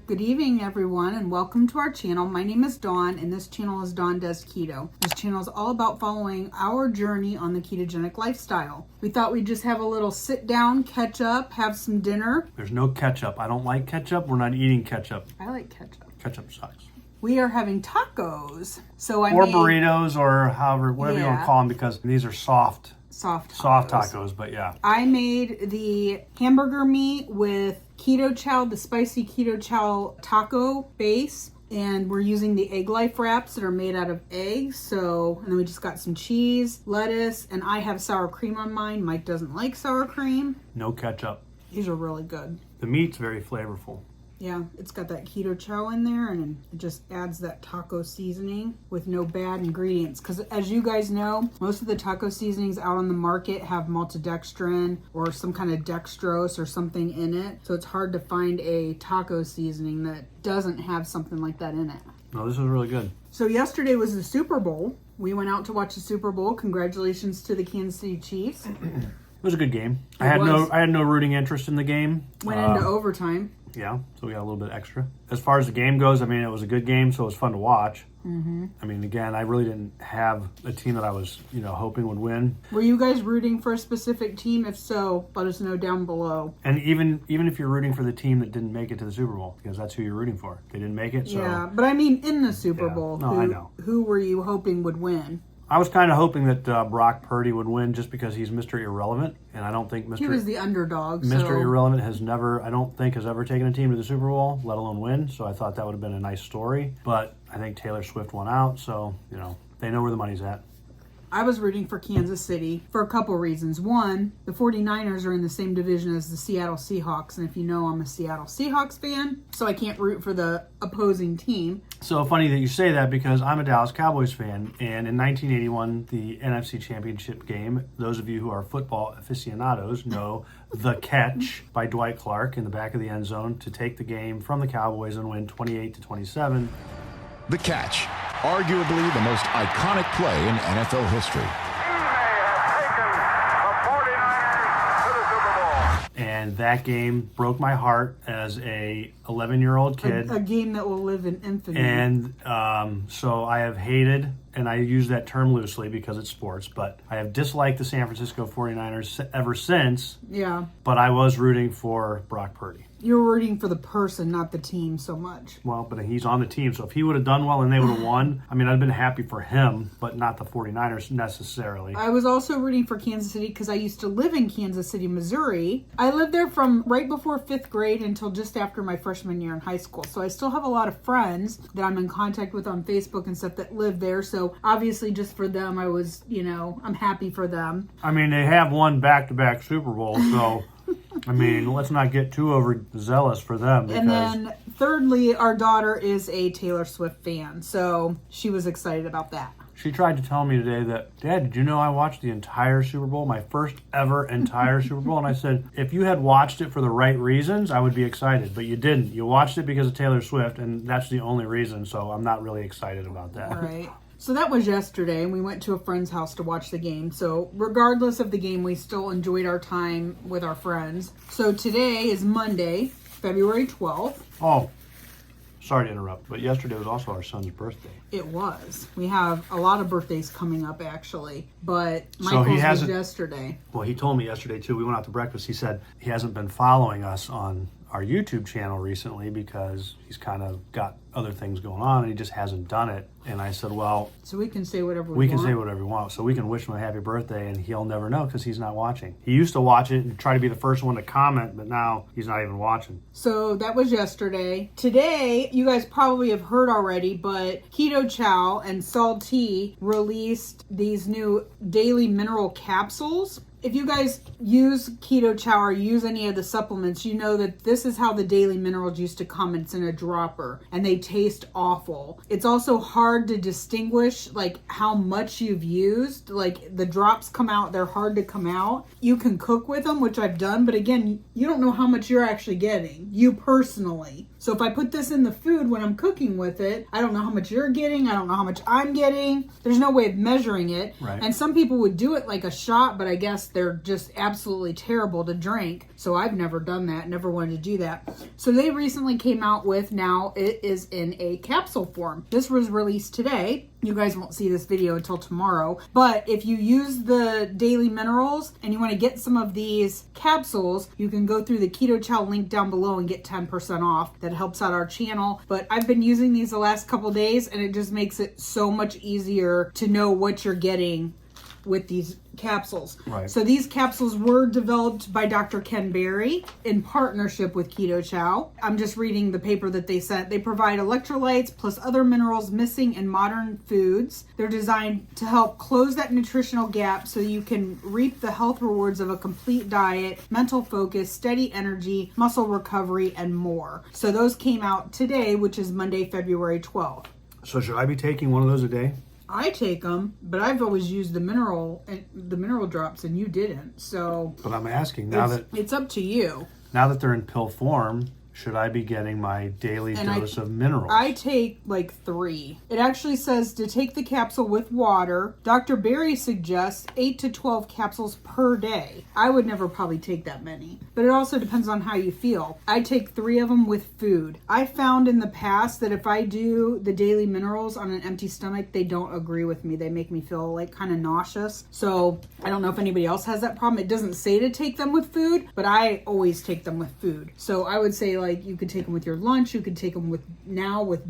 Good evening, everyone, and welcome to our channel. My name is Dawn, and this channel is Dawn Does Keto. This channel is all about following our journey on the ketogenic lifestyle. We thought we'd just have a little sit down, catch up, have some dinner. There's no ketchup. I don't like ketchup. We're not eating ketchup. I like ketchup. Ketchup sucks. We are having tacos. Burritos or whatever you want to call them, because these are soft tacos, but yeah. I made the hamburger meat with Keto Chow, the spicy Keto Chow taco base, and we're using the egg life wraps that are made out of eggs. And then we just got some cheese, lettuce, and I have sour cream on mine. Mike doesn't like sour cream. No ketchup. These are really good. The meat's very flavorful. Yeah, it's got that Keto Chow in there, and it just adds that taco seasoning with no bad ingredients. Because as you guys know, most of the taco seasonings out on the market have maltodextrin or some kind of dextrose or something in it. So it's hard to find a taco seasoning that doesn't have something like that in it. No, this is really good. So yesterday was the Super Bowl. We went out to watch the Super Bowl. Congratulations to the Kansas City Chiefs. It was a good game. I had no rooting interest in the game. Went into overtime. Yeah, so we got a little bit extra. As far as the game goes, it was a good game, so it was fun to watch. Mm-hmm. Again, I really didn't have a team that I was, hoping would win. Were you guys rooting for a specific team? If so, let us know down below. And even if you're rooting for the team that didn't make it to the Super Bowl, because that's who you're rooting for. They didn't make it, so... Yeah, but in the Super Bowl, I know. Who were you hoping would win? I was kind of hoping that Brock Purdy would win just because he's Mr. Irrelevant, and I don't think He was the underdog. Mr. Irrelevant has ever taken a team to the Super Bowl, let alone win, so I thought that would have been a nice story. But I think Taylor Swift won out, so, they know where the money's at. I was rooting for Kansas City for a couple reasons. One, the 49ers are in the same division as the Seattle Seahawks, and if you know, I'm a Seattle Seahawks fan, so I can't root for the opposing team. So funny that you say that, because I'm a Dallas Cowboys fan, and in 1981, the NFC Championship game, those of you who are football aficionados know the catch by Dwight Clark in the back of the end zone to take the game from the Cowboys and win 28-27. The catch, arguably the most iconic play in NFL history. He may have taken the 49ers to the Super Bowl. And that game broke my heart as a 11-year-old kid. A game that will live in infamy. And so I have hated, and I use that term loosely because it's sports, but I have disliked the San Francisco 49ers ever since. Yeah. But I was rooting for Brock Purdy. You're rooting for the person, not the team so much. Well, but he's on the team, so if he would have done well and they would have won, I'd have been happy for him, but not the 49ers necessarily. I was also rooting for Kansas City because I used to live in Kansas City, Missouri. I lived there from right before 5th grade until just after my freshman year in high school. So I still have a lot of friends that I'm in contact with on Facebook and stuff that live there. So obviously just for them, I was, I'm happy for them. They have won back-to-back Super Bowls, so... let's not get too overzealous for them. And then, thirdly, our daughter is a Taylor Swift fan, so she was excited about that. She tried to tell me today that, Dad, did you know I watched the entire Super Bowl, my first ever entire Super Bowl? And I said, if you had watched it for the right reasons, I would be excited. But you didn't. You watched it because of Taylor Swift, and that's the only reason, so I'm not really excited about that. All right. So that was yesterday, and we went to a friend's house to watch the game. So regardless of the game, we still enjoyed our time with our friends. So today is Monday, February 12th. Oh, sorry to interrupt, but yesterday was also our son's birthday. It was. We have a lot of birthdays coming up, actually, but Michael's was yesterday. Well, he told me yesterday, too. We went out to breakfast. He said he hasn't been following us on our YouTube channel recently because he's kind of got other things going on and he just hasn't done it. And I said, well... So we can say whatever we want? We can say whatever we want. So we can wish him a happy birthday and he'll never know because he's not watching. He used to watch it and try to be the first one to comment, but now he's not even watching. So that was yesterday. Today, you guys probably have heard already, but Keto Chow and Salty released these new daily mineral capsules. If you guys use Keto Chow or use any of the supplements, you know that this is how the daily minerals used to come. It's in a dropper and they taste awful. It's also hard to distinguish how much you've used. The drops come out, they're hard to come out. You can cook with them, which I've done, but again, you don't know how much you're actually getting, you personally. So if I put this in the food when I'm cooking with it, I don't know how much you're getting. I don't know how much I'm getting. There's no way of measuring it. Right. And some people would do it like a shot, but I guess they're just absolutely terrible to drink. So I've never done that, never wanted to do that. So they recently came out with, now it is in a capsule form. This was released today. You guys won't see this video until tomorrow. But if you use the Daily Minerals and you want to get some of these capsules, you can go through the Keto Chow link down below and get 10% off. That helps out our channel. But I've been using these the last couple days and it just makes it so much easier to know what you're getting with these capsules. Right. So these capsules were developed by Dr. Ken Berry in partnership with Keto Chow. I'm just reading the paper that they sent. They provide electrolytes plus other minerals missing in modern foods. They're designed to help close that nutritional gap so you can reap the health rewards of a complete diet, mental focus, steady energy, muscle recovery, and more. So those came out today, which is Monday, February 12th. So should I be taking one of those a day? I take them, but I've always used the mineral drops, and you didn't. So, But I'm asking now it's up to you. that they're in pill form, should I be getting my daily dose of minerals? I take like 3. It actually says to take the capsule with water. Dr. Berry suggests 8 to 12 capsules per day. I would never probably take that many, but it also depends on how you feel. I take 3 of them with food. I found in the past that if I do the Daily Minerals on an empty stomach, they don't agree with me. They make me feel like kind of nauseous. So I don't know if anybody else has that problem. It doesn't say to take them with food, but I always take them with food. So I would say like you could take them with your lunch, you could take them with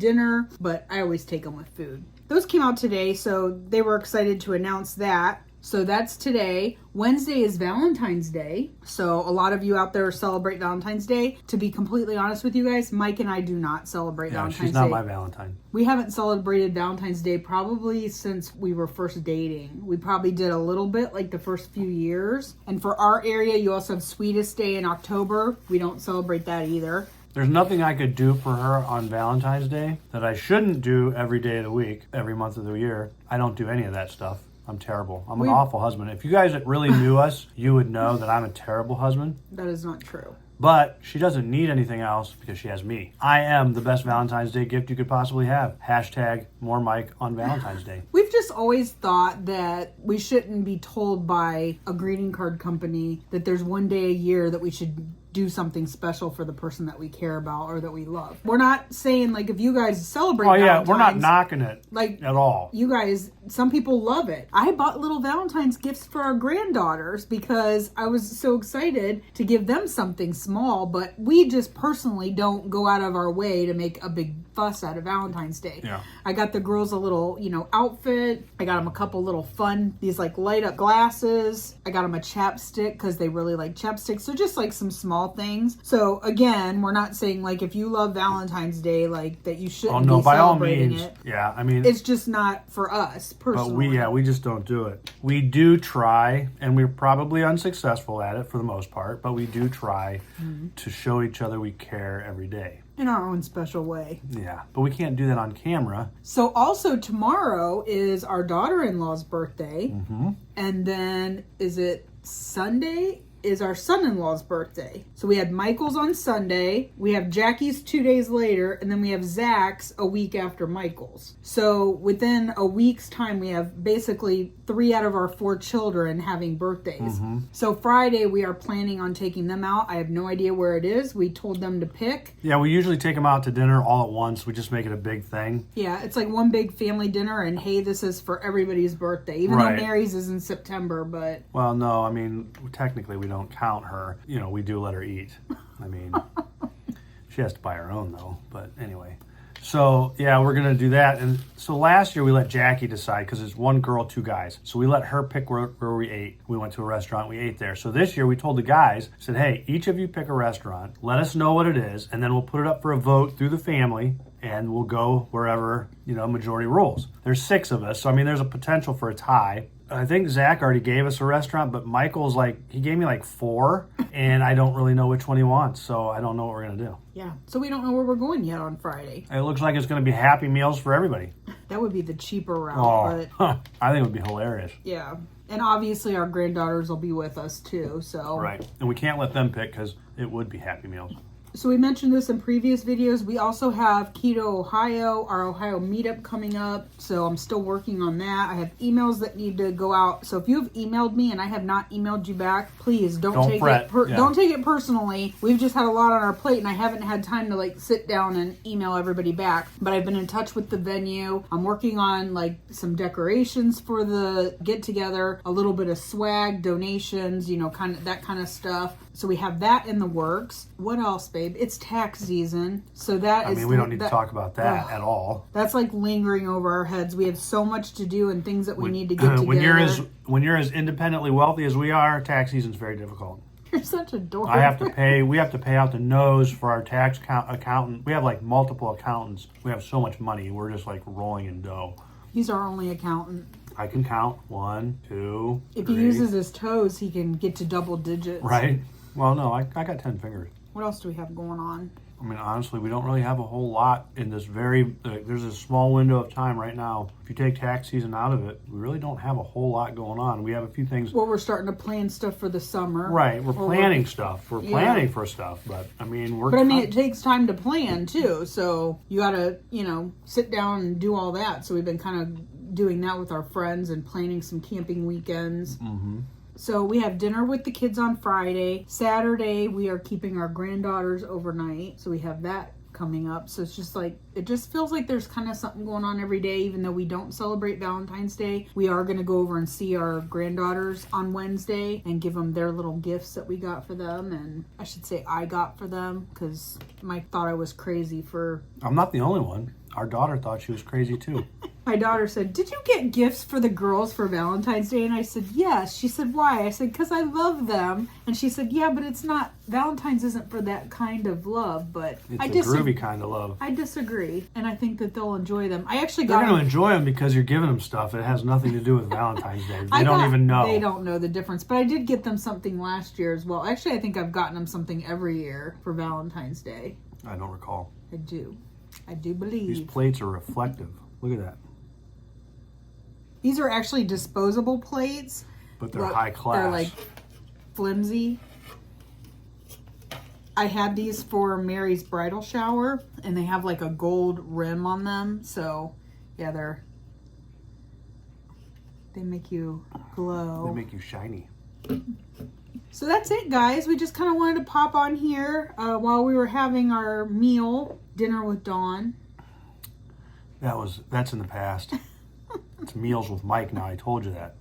dinner, but I always take them with food. Those came out today, so they were excited to announce that. So that's today. Wednesday is Valentine's Day. So a lot of you out there celebrate Valentine's Day. To be completely honest with you guys, Mike and I do not celebrate Valentine's Day. She's not my Valentine. We haven't celebrated Valentine's Day probably since we were first dating. We probably did a little bit like the first few years. And for our area, you also have Sweetest Day in October. We don't celebrate that either. There's nothing I could do for her on Valentine's Day that I shouldn't do every day of the week, every month of the year. I don't do any of that stuff. I'm terrible. I'm an awful husband. If you guys that really knew us, you would know that I'm a terrible husband. That is not true. But she doesn't need anything else because she has me. I am the best Valentine's Day gift you could possibly have. Hashtag more Mike on Valentine's Day. We've just always thought that we shouldn't be told by a greeting card company that there's one day a year that we should do something special for the person that we care about or that we love. We're not saying like if you guys celebrate Valentine's, we're not knocking it like at all. You guys, some people love it. I bought little Valentine's gifts for our granddaughters because I was so excited to give them something small, but we just personally don't go out of our way to make a big fuss out of Valentine's Day. Yeah. I got the girls a little, outfit. I got them a couple little fun, these like light up glasses. I got them a chapstick because they really like chapsticks. So just like some small things. So again, we're not saying like if you love Valentine's Day, like that you shouldn't be by all celebrating means. it. Yeah, I mean, It's just not for us personally. But we just don't do it. We do try, and we're probably unsuccessful at it for the most part, but we do try to show each other we care every day. In our own special way. Yeah, but we can't do that on camera. So also tomorrow is our daughter-in-law's birthday. Mm-hmm. And then is it Sunday? Is our son-in-law's birthday. So we had Michael's on Sunday, we have Jackie's 2 days later, and then we have Zach's a week after Michael's. So within a week's time, we have basically 3 out of our 4 children having birthdays. Mm-hmm. So Friday, we are planning on taking them out. I have no idea where it is. We told them to pick. Yeah, we usually take them out to dinner all at once. We just make it a big thing. Yeah, it's like one big family dinner, and hey, this is for everybody's birthday. Even Right. though Mary's is in September, but... Well, no, I mean, technically we don't count her. We do let her eat. I mean, she has to buy her own though, but anyway. So, yeah, we're going to do that. And so last year we let Jackie decide because it's 1 girl, 2 guys. So we let her pick where we ate. We went to a restaurant, we ate there. So this year we told the guys, said, hey, each of you pick a restaurant. Let us know what it is, and then we'll put it up for a vote through the family, and we'll go wherever, majority rules. There's 6 of us, so I mean, there's a potential for a tie. I think Zach already gave us a restaurant, but Michael's he gave me 4, and I don't really know which one he wants, so I don't know what we're going to do. Yeah, so we don't know where we're going yet on Friday. It looks like it's going to be Happy Meals for everybody. That would be the cheaper route, but I think it would be hilarious. yeah. And obviously our granddaughters will be with us too, so. Right, and we can't let them pick because it would be Happy Meals. So we mentioned this in previous videos. We also have Keto Ohio, our Ohio meetup coming up. So I'm still working on that. I have emails that need to go out. So if you've emailed me and I have not emailed you back, please don't take fret. don't take it personally. We've just had a lot on our plate and I haven't had time to like sit down and email everybody back. But I've been in touch with the venue. I'm working on like some decorations for the get together, a little bit of swag, donations, you know, kind of that kind of stuff. So we have that in the works. What else, babe? It's tax season. So that is... I mean, we don't need to talk about that at all. That's like lingering over our heads. We have so much to do and things that we need to get together. When you're as independently wealthy as we are, tax season's very difficult. You're such a dork. We have to pay out the nose for our tax accountant. We have like multiple accountants. We have so much money. We're just like rolling in dough. He's our only accountant. I can count 1, 2, If 3. he uses his toes, he can get to double digits. Right? Well, no, I got 10 fingers. What else do we have going on? I mean, honestly, we don't really have a whole lot in this there's a small window of time right now. If you take tax season out of it, we really don't have a whole lot going on. We have a few things. Well, we're starting to plan stuff for the summer. Right, we're planning stuff. We're planning for stuff, but I mean, it takes time to plan too. So you got to, sit down and do all that. So we've been kind of doing that with our friends and planning some camping weekends. Mm-hmm. So we have dinner with the kids on Friday. Saturday, we are keeping our granddaughters overnight. So we have that coming up. So it's just like, it just feels like there's kind of something going on every day, even though we don't celebrate Valentine's Day. We are going to go over and see our granddaughters on Wednesday and give them their little gifts that we got for them. And I should say I got for them because Mike thought I was crazy for... I'm not the only one. Our daughter thought she was crazy too. My daughter said, "Did you get gifts for the girls for Valentine's Day?" And I said, "Yes." She said, "Why?" I said, "Because I love them." And she said, "Yeah, but it's not, Valentine's isn't for that kind of love." But it's a groovy kind of love. I disagree. And I think that they'll enjoy them. I actually They're got going to enjoy them because you're giving them stuff. It has nothing to do with Valentine's Day. They don't even know. They don't know the difference. But I did get them something last year as well. Actually, I think I've gotten them something every year for Valentine's Day. I don't recall. I do believe. These plates are reflective. Look at that. These are actually disposable plates. But they're high class. They're like flimsy. I had these for Mary's bridal shower, and they have like a gold rim on them. So, yeah, they make you glow. They make you shiny. So that's it, guys. We just kind of wanted to pop on here while we were having our dinner with Dawn. That's in the past. It's meals with Mike now. I told you that.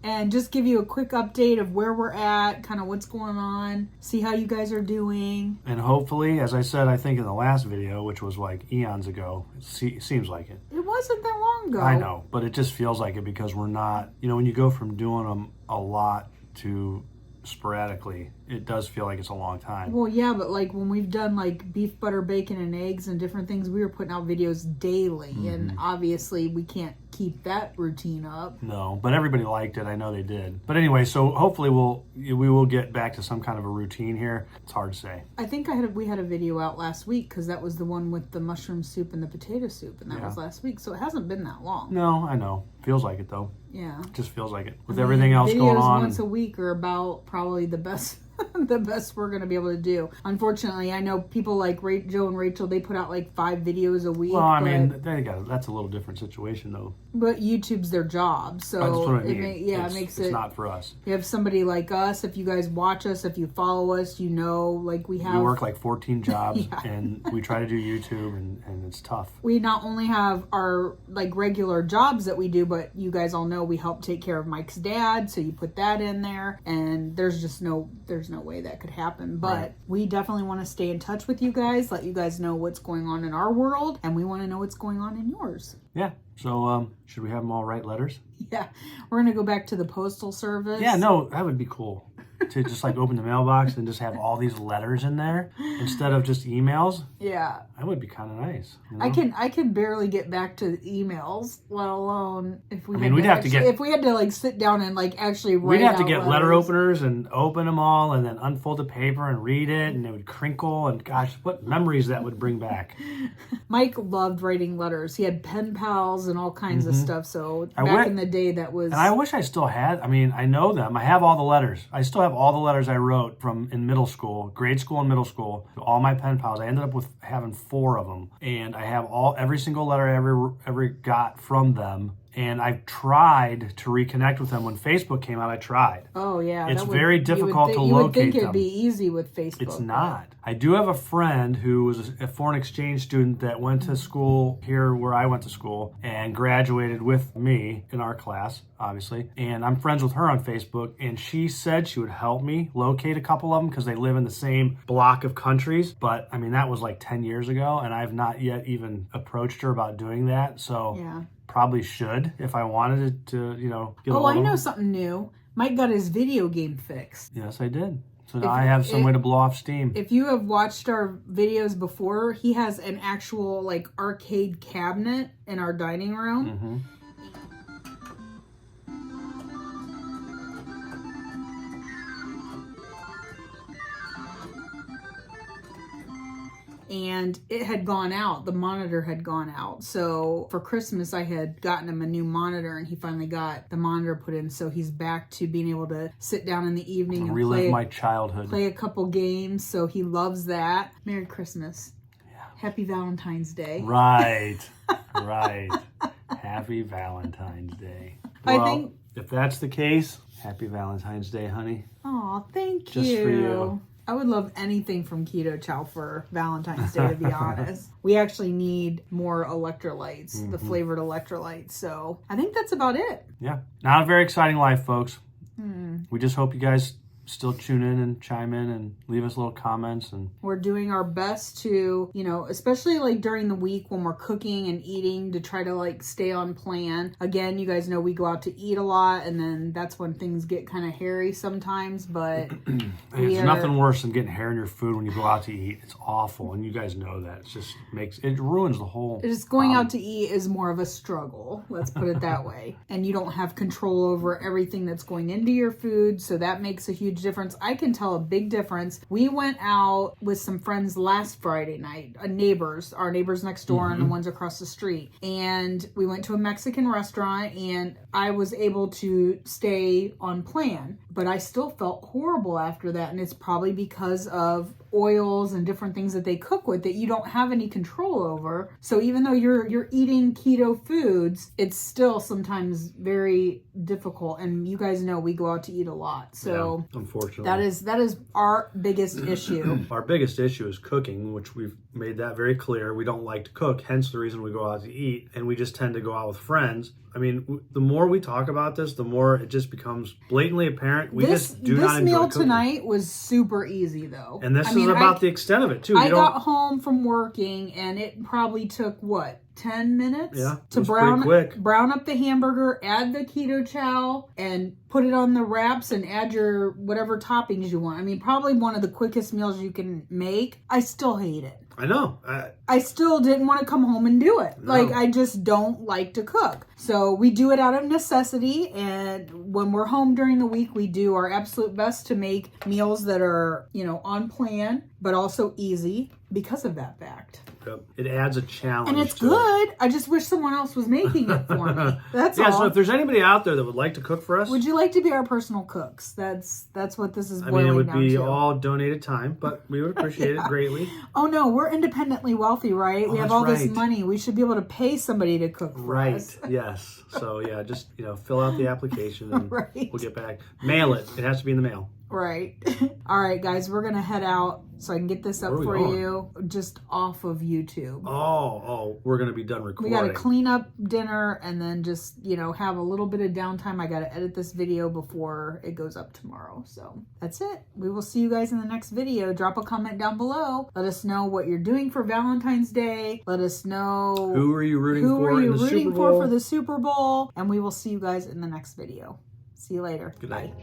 And just give you a quick update of where we're at, kind of what's going on, see how you guys are doing. And hopefully, as I said, I think in the last video, which was like eons ago, it seems like it. It wasn't that long ago. I know, but it just feels like it because we're not, when you go from doing them a lot to sporadically, it does feel like it's a long time. Well, yeah, but like when we've done like beef, butter, bacon, and eggs and different things, we were putting out videos daily. Mm-hmm. And obviously we can't keep that routine up. No, but everybody liked it. I know they did. But anyway, so hopefully we will get back to some kind of a routine here. It's hard to say. I think we had a video out last week because that was the one with the mushroom soup and the potato soup, and that was last week. So it hasn't been that long. No, I know. Feels like it though. Yeah. It just feels like it. With everything else going on. Videos once a week are about probably the best the best we're going to be able to do. Unfortunately, I know people like Joe and Rachel, they put out like 5 videos a week. Well, I mean, that's a little different situation though. But YouTube's their job, so that's what I mean. It makes it's not for us. You have somebody like us, if you guys watch us, if you follow us, like we work like 14 jobs and we try to do YouTube and it's tough. We not only have our like regular jobs that we do, but you guys all know we help take care of Mike's dad, so you put that in there, and there's no way that could happen. But we definitely want to stay in touch with you guys, let you guys know what's going on in our world, and we want to know what's going on in yours. Yeah. So, should we have them all write letters? Yeah. We're going to go back to the postal service. Yeah, no, that would be cool. To just like open the mailbox and just have all these letters in there instead of just emails. Yeah. That would be kind of nice. I can barely get back to emails, let alone if we if we had to like sit down and like actually write. We'd have to get letters. Letter openers and open them all and then unfold the paper and read it, and it would crinkle, and gosh, what memories that would bring back. Mike loved writing letters. He had pen pals and all kinds of stuff. So back in the day, that was. And I wish I still had. I mean, I know them. I have all the letters. I still have all the letters I wrote from in middle school, grade school and middle school, to all my pen pals. I ended up with having 4 of them. And I have every single letter I ever got from them. And I've tried to reconnect with them. When Facebook came out, I tried. Oh, yeah. It's very difficult to locate them. You would think it'd be easy with Facebook. It's not. I do have a friend who was a foreign exchange student that went to school here where I went to school and graduated with me in our class, obviously. And I'm friends with her on Facebook. And she said she would help me locate a couple of them because they live in the same block of countries. But, I mean, that was like 10 years ago. And I've not yet even approached her about doing that. So... yeah. Probably should if I wanted to, get a I know something new. Mike got his video game fixed. Yes, I did. So now I have some way to blow off steam. If you have watched our videos before, he has an actual like arcade cabinet in our dining room. Mm-hmm. And it had gone out. The monitor had gone out. So for Christmas, I had gotten him a new monitor, and he finally got the monitor put in. So he's back to being able to sit down in the evening and relive my childhood. Play a couple games. So he loves that. Merry Christmas. Yeah. Happy Valentine's Day. Right. Right. Happy Valentine's Day. Well, I think if that's the case, happy Valentine's Day, honey. Oh, thank you. Just for you. I would love anything from Keto Chow for Valentine's Day, to be honest. We actually need more electrolytes, the flavored electrolytes. So I think that's about it. Yeah. Not a very exciting life, folks. We just hope you guys still tune in and chime in and leave us little comments. And we're doing our best to, especially like during the week when we're cooking and eating, to try to like stay on plan. Again, you guys know we go out to eat a lot, and then that's when things get kind of hairy sometimes, but there's nothing worse than getting hair in your food when you go out to eat. It's awful, and you guys know that. It ruins the whole... Just going out to eat is more of a struggle, let's put it that way. And you don't have control over everything that's going into your food, so that makes a huge difference. I can tell a big difference. We went out with some friends last Friday night, our neighbors next door and the ones across the street. And we went to a Mexican restaurant, and I was able to stay on plan, but I still felt horrible after that. And it's probably because of oils and different things that they cook with that you don't have any control over. So even though you're eating keto foods, it's still sometimes very difficult. And you guys know we go out to eat a lot. So yeah, unfortunately, that is our biggest issue. Our biggest issue is cooking, which we've made that very clear. We don't like to cook, hence the reason we go out to eat, and we just tend to go out with friends. I mean, the more we talk about this, the more it just becomes blatantly apparent. We just do not enjoy This meal cooking. Tonight was super easy, though. And this is about the extent of it, too. I got home from working, and it probably took, 10 minutes to brown up the hamburger, add the keto chow, and put it on the wraps, and add your whatever toppings you want. I mean, probably one of the quickest meals you can make. I still hate it. I know. I still didn't want to come home and do it. No. Like, I just don't like to cook. So we do it out of necessity. And when we're home during the week, we do our absolute best to make meals that are, on plan, but also easy because of that fact. Yep. It adds a challenge. And it's good. I just wish someone else was making it for me. That's all. So if there's anybody out there that would like to cook for us, would you like to be our personal cooks? That's what this is boiling down to. it would be all donated time, but we would appreciate it greatly. Oh no, we're independently wealthy, right? We have all this money. We should be able to pay somebody to cook for us. Right. Yes. So yeah, just fill out the application and we'll get back. Mail it. It has to be in the mail. Right. All right, guys, we're going to head out so I can get this up for you just off of YouTube. Oh, we're going to be done recording. We got to clean up dinner and then just, have a little bit of downtime. I got to edit this video before it goes up tomorrow. So that's it. We will see you guys in the next video. Drop a comment down below. Let us know what you're doing for Valentine's Day. Let us know who are you rooting for for the Super Bowl. And we will see you guys in the next video. See you later. Good night.